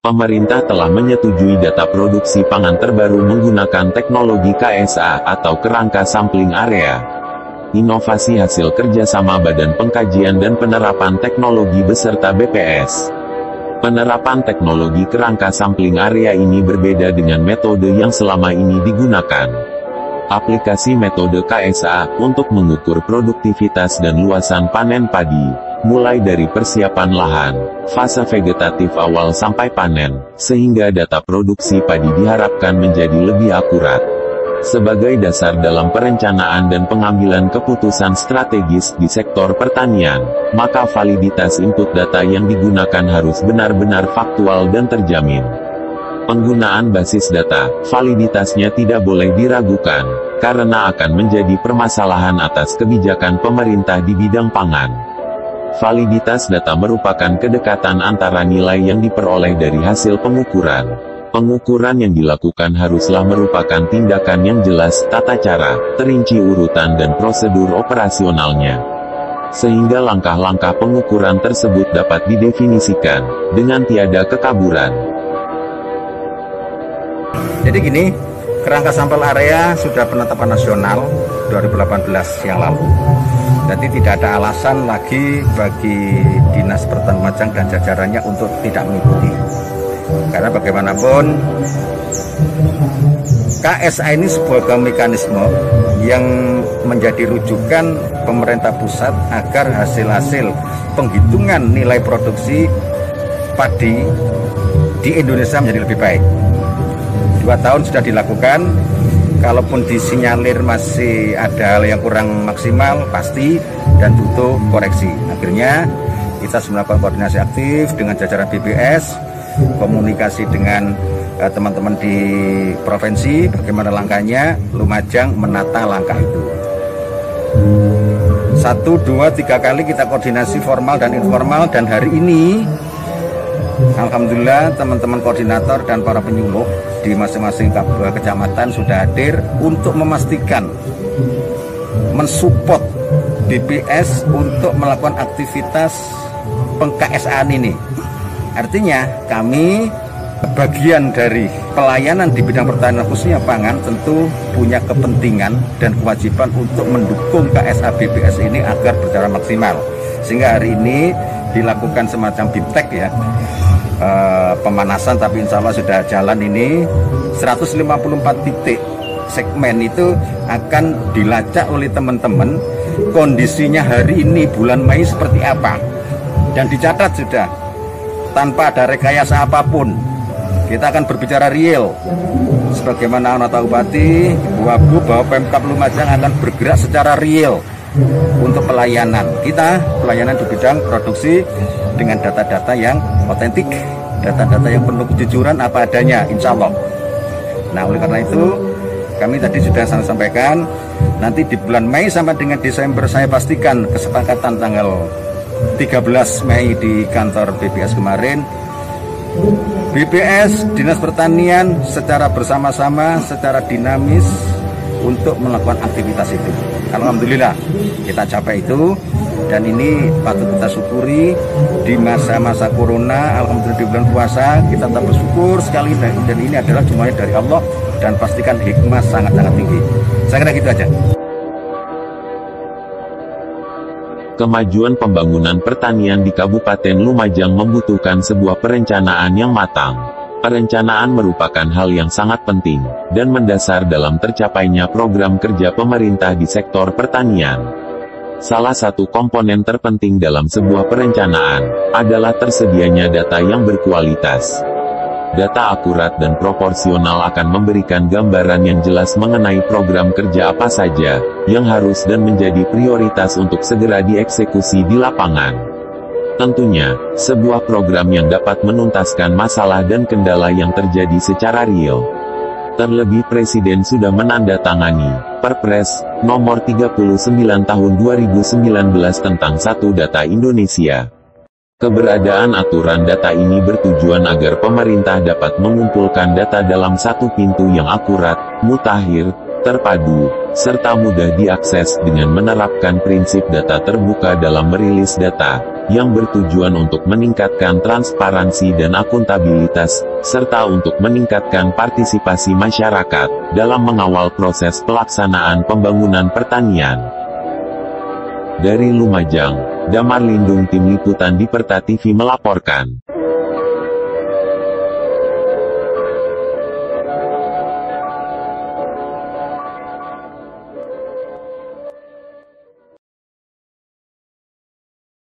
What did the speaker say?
Pemerintah telah menyetujui data produksi pangan terbaru menggunakan teknologi KSA atau Kerangka Sampling Area. Inovasi hasil kerjasama Badan Pengkajian dan Penerapan Teknologi beserta BPS. Penerapan teknologi kerangka sampling area ini berbeda dengan metode yang selama ini digunakan. Aplikasi metode KSA untuk mengukur produktivitas dan luasan panen padi, mulai dari persiapan lahan, fase vegetatif awal sampai panen, sehingga data produksi padi diharapkan menjadi lebih akurat. Sebagai dasar dalam perencanaan dan pengambilan keputusan strategis di sektor pertanian, maka validitas input data yang digunakan harus benar-benar faktual dan terjamin. Penggunaan basis data, validitasnya tidak boleh diragukan, karena akan menjadi permasalahan atas kebijakan pemerintah di bidang pangan. Validitas data merupakan kedekatan antara nilai yang diperoleh dari hasil pengukuran. Pengukuran yang dilakukan haruslah merupakan tindakan yang jelas, tata cara, terinci urutan dan prosedur operasionalnya. Sehingga langkah-langkah pengukuran tersebut dapat didefinisikan, dengan tiada kekaburan. Jadi gini, kerangka sampel area sudah penetapan nasional 2018 yang lalu. Jadi tidak ada alasan lagi bagi Dinas Pertanian Lumajang dan jajarannya untuk tidak mengikuti. Karena bagaimanapun KSA ini sebuah mekanisme yang menjadi rujukan pemerintah pusat agar hasil-hasil penghitungan nilai produksi padi di Indonesia menjadi lebih baik. 2 tahun sudah dilakukan, kalaupun disinyalir masih ada hal yang kurang maksimal, pasti dan butuh koreksi. Akhirnya kita melakukan koordinasi aktif dengan jajaran BPS, komunikasi dengan teman-teman di provinsi, bagaimana langkahnya, Lumajang menata langkah itu. 1, 2, 3 kali kita koordinasi formal dan informal, dan hari ini alhamdulillah teman-teman koordinator dan para penyuluh di masing-masing kecamatan sudah hadir untuk memastikan mensupport BPS untuk melakukan aktivitas peng-KSA ini. Artinya kami bagian dari pelayanan di bidang pertanian khususnya pangan tentu punya kepentingan dan kewajiban untuk mendukung KSA BPS ini agar berjalan maksimal. Sehingga hari ini dilakukan semacam BIMTEK ya, pemanasan, tapi insya Allah sudah jalan ini. 154 titik segmen itu akan dilacak oleh teman-teman kondisinya hari ini bulan Mei seperti apa, dan dicatat sudah tanpa ada rekayasa apapun. Kita akan berbicara real sebagaimana Nota Bupati Ibu Abu bahwa Pemkab Lumajang akan bergerak secara real untuk pelayanan kita, pelayanan di bidang produksi dengan data-data yang otentik, data-data yang penuh kejujuran apa adanya, insya Allah. Nah, oleh karena itu kami tadi sudah sampaikan, nanti di bulan Mei sampai dengan Desember saya pastikan kesepakatan tanggal 13 Mei di kantor BPS kemarin, BPS, Dinas Pertanian secara bersama-sama, secara dinamis untuk melakukan aktivitas itu. Alhamdulillah kita capai itu, dan ini patut kita syukuri di masa-masa corona. Alhamdulillah di bulan puasa kita tetap bersyukur sekali, dan ini adalah semuanya dari Allah, dan pastikan hikmah sangat-sangat tinggi. Saya kira gitu aja. Kemajuan pembangunan pertanian di Kabupaten Lumajang membutuhkan sebuah perencanaan yang matang. Perencanaan merupakan hal yang sangat penting dan mendasar dalam tercapainya program kerja pemerintah di sektor pertanian. Salah satu komponen terpenting dalam sebuah perencanaan adalah tersedianya data yang berkualitas. Data akurat dan proporsional akan memberikan gambaran yang jelas mengenai program kerja apa saja yang harus dan menjadi prioritas untuk segera dieksekusi di lapangan. Tentunya, sebuah program yang dapat menuntaskan masalah dan kendala yang terjadi secara real. Terlebih Presiden sudah menandatangani Perpres Nomor 39 Tahun 2019 tentang Satu Data Indonesia. Keberadaan aturan data ini bertujuan agar pemerintah dapat mengumpulkan data dalam satu pintu yang akurat, mutakhir, terpadu, serta mudah diakses dengan menerapkan prinsip data terbuka dalam merilis data, yang bertujuan untuk meningkatkan transparansi dan akuntabilitas, serta untuk meningkatkan partisipasi masyarakat dalam mengawal proses pelaksanaan pembangunan pertanian. Dari Lumajang, Damar Lindung, Tim Liputan Diperta TV melaporkan.